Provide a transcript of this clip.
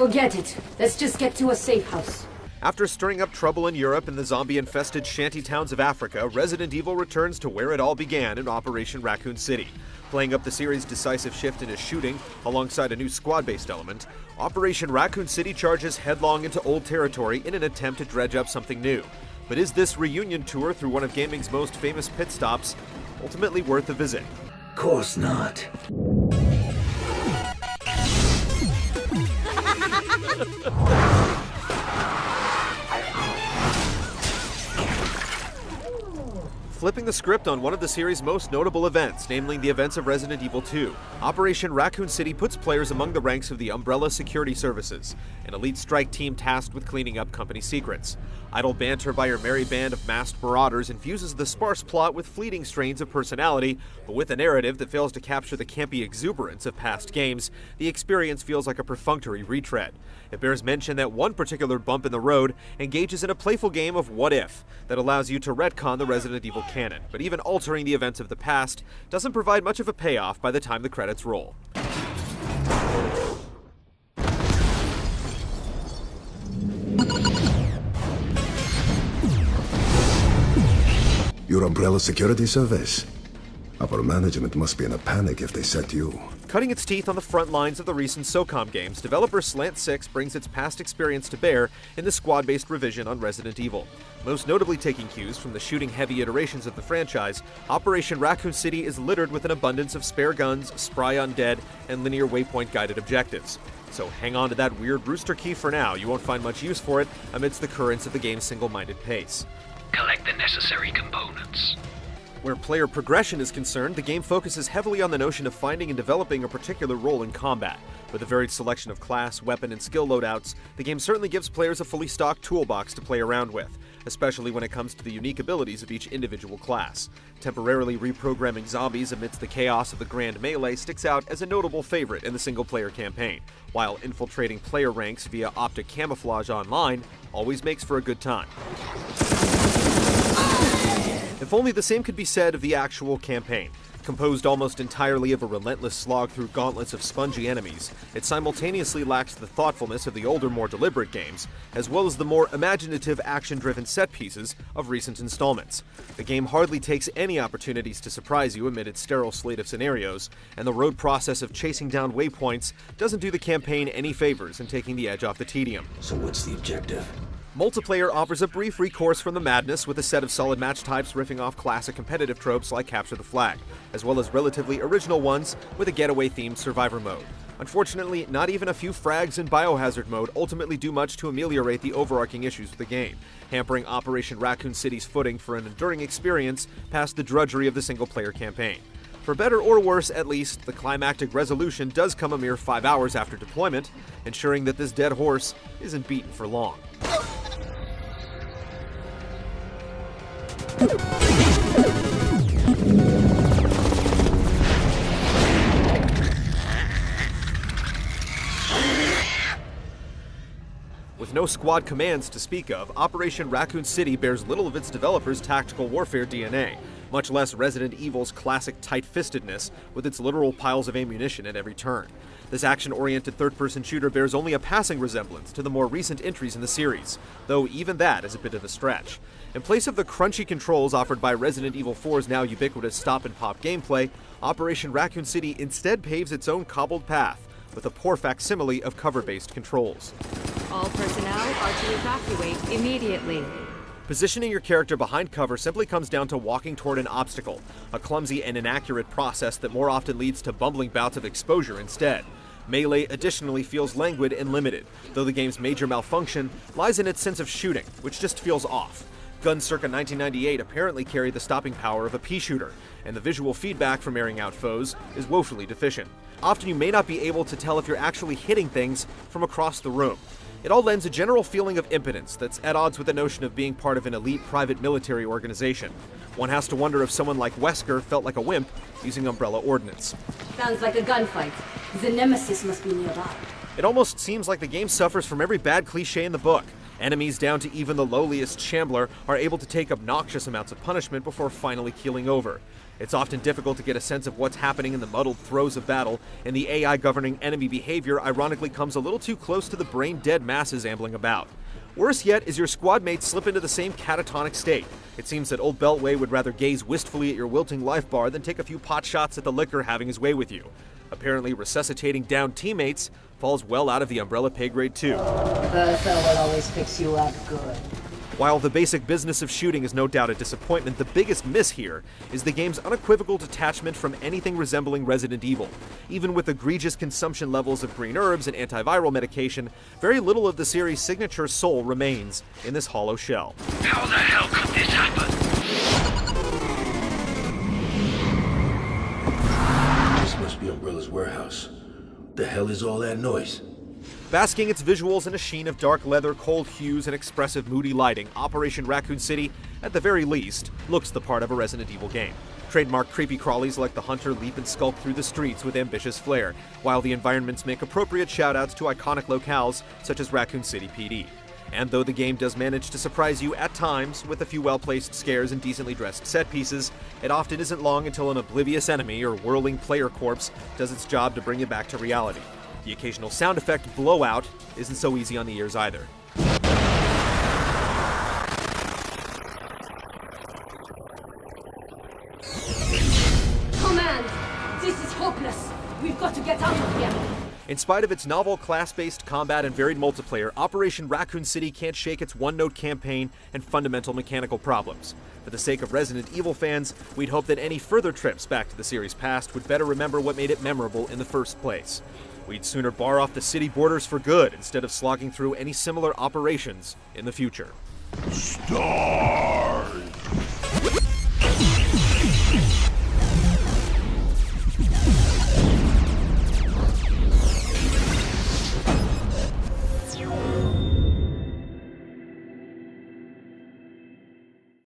Forget it. Let's just get to a safe house. After stirring up trouble in Europe and the zombie-infested shanty towns of Africa, Resident Evil returns to where it all began in Operation Raccoon City. Playing up the series' decisive shift into shooting, alongside a new squad-based element, Operation Raccoon City charges headlong into old territory in an attempt to dredge up something new. But is this reunion tour through one of gaming's most famous pit stops ultimately worth a visit? Course not. Flipping the script on one of the series' most notable events, namely the events of Resident Evil 2, Operation Raccoon City puts players among the ranks of the Umbrella Security Services, an elite strike team tasked with cleaning up company secrets. Idle banter by your merry band of masked marauders infuses the sparse plot with fleeting strains of personality, but with a narrative that fails to capture the campy exuberance of past games, the experience feels like a perfunctory retread. It bears mention that one particular bump in the road engages in a playful game of what if that allows you to retcon the Resident Evil canon, but even altering the events of the past doesn't provide much of a payoff by the time the credits roll. Your Umbrella Security Service? Upper management must be in a panic if they set you. Cutting its teeth on the front lines of the recent SOCOM games, developer Slant 6 brings its past experience to bear in the squad-based revision on Resident Evil. Most notably taking cues from the shooting-heavy iterations of the franchise, Operation Raccoon City is littered with an abundance of spare guns, spry undead, and linear waypoint-guided objectives. So hang on to that weird rooster key for now. You won't find much use for it amidst the currents of the game's single-minded pace. Collect the necessary components. Where player progression is concerned, the game focuses heavily on the notion of finding and developing a particular role in combat. With a varied selection of class, weapon, and skill loadouts, the game certainly gives players a fully stocked toolbox to play around with, especially when it comes to the unique abilities of each individual class. Temporarily reprogramming zombies amidst the chaos of the Grand Melee sticks out as a notable favorite in the single-player campaign, while infiltrating player ranks via optic camouflage online always makes for a good time. If only the same could be said of the actual campaign. Composed almost entirely of a relentless slog through gauntlets of spongy enemies, it simultaneously lacks the thoughtfulness of the older, more deliberate games, as well as the more imaginative, action-driven set pieces of recent installments. The game hardly takes any opportunities to surprise you amid its sterile slate of scenarios, and the road process of chasing down waypoints doesn't do the campaign any favors in taking the edge off the tedium. So what's the objective? Multiplayer offers a brief recourse from the madness with a set of solid match types riffing off classic competitive tropes like Capture the Flag, as well as relatively original ones with a getaway-themed survivor mode. Unfortunately, not even a few frags in Biohazard mode ultimately do much to ameliorate the overarching issues of the game, hampering Operation Raccoon City's footing for an enduring experience past the drudgery of the single-player campaign. For better or worse, at least, the climactic resolution does come a mere 5 hours after deployment, ensuring that this dead horse isn't beaten for long. With no squad commands to speak of, Operation Raccoon City bears little of its developers' tactical warfare DNA, much less Resident Evil's classic tight-fistedness with its literal piles of ammunition at every turn. This action-oriented third-person shooter bears only a passing resemblance to the more recent entries in the series, though even that is a bit of a stretch. In place of the crunchy controls offered by Resident Evil 4's now ubiquitous stop-and-pop gameplay, Operation Raccoon City instead paves its own cobbled path, with a poor facsimile of cover-based controls. All personnel are to evacuate immediately. Positioning your character behind cover simply comes down to walking toward an obstacle, a clumsy and inaccurate process that more often leads to bumbling bouts of exposure instead. Melee additionally feels languid and limited, though the game's major malfunction lies in its sense of shooting, which just feels off. Guns circa 1998 apparently carry the stopping power of a pea shooter, and the visual feedback from airing out foes is woefully deficient. Often you may not be able to tell if you're actually hitting things from across the room. It all lends a general feeling of impotence that's at odds with the notion of being part of an elite private military organization. One has to wonder if someone like Wesker felt like a wimp using Umbrella ordnance. Sounds like a gunfight. The Nemesis must be nearby. It almost seems like the game suffers from every bad cliche in the book. Enemies down to even the lowliest shambler are able to take obnoxious amounts of punishment before finally keeling over. It's often difficult to get a sense of what's happening in the muddled throes of battle, and the AI governing enemy behavior ironically comes a little too close to the brain-dead masses ambling about. Worse yet is your squad mates slip into the same catatonic state. It seems that old Beltway would rather gaze wistfully at your wilting life bar than take a few pot shots at the liquor having his way with you. Apparently resuscitating downed teammates falls well out of the Umbrella pay grade too. Bertha will always fix you up good. While the basic business of shooting is no doubt a disappointment, the biggest miss here is the game's unequivocal detachment from anything resembling Resident Evil. Even with egregious consumption levels of green herbs and antiviral medication, very little of the series' signature soul remains in this hollow shell. How the hell could this happen? This must be Umbrella's warehouse. The hell is all that noise? Basking its visuals in a sheen of dark leather, cold hues, and expressive moody lighting, Operation Raccoon City, at the very least, looks the part of a Resident Evil game. Trademark creepy crawlies like the Hunter leap and skulk through the streets with ambitious flair, while the environments make appropriate shoutouts to iconic locales such as Raccoon City PD. And though the game does manage to surprise you at times with a few well-placed scares and decently dressed set pieces, it often isn't long until an oblivious enemy or whirling player corpse does its job to bring you back to reality. The occasional sound effect blowout isn't so easy on the ears either. Command! This is hopeless! We've got to get out of here! In spite of its novel class-based combat and varied multiplayer, Operation Raccoon City can't shake its one-note campaign and fundamental mechanical problems. For the sake of Resident Evil fans, we'd hope that any further trips back to the series' past would better remember what made it memorable in the first place. We'd sooner bar off the city borders for good instead of slogging through any similar operations in the future. Stop!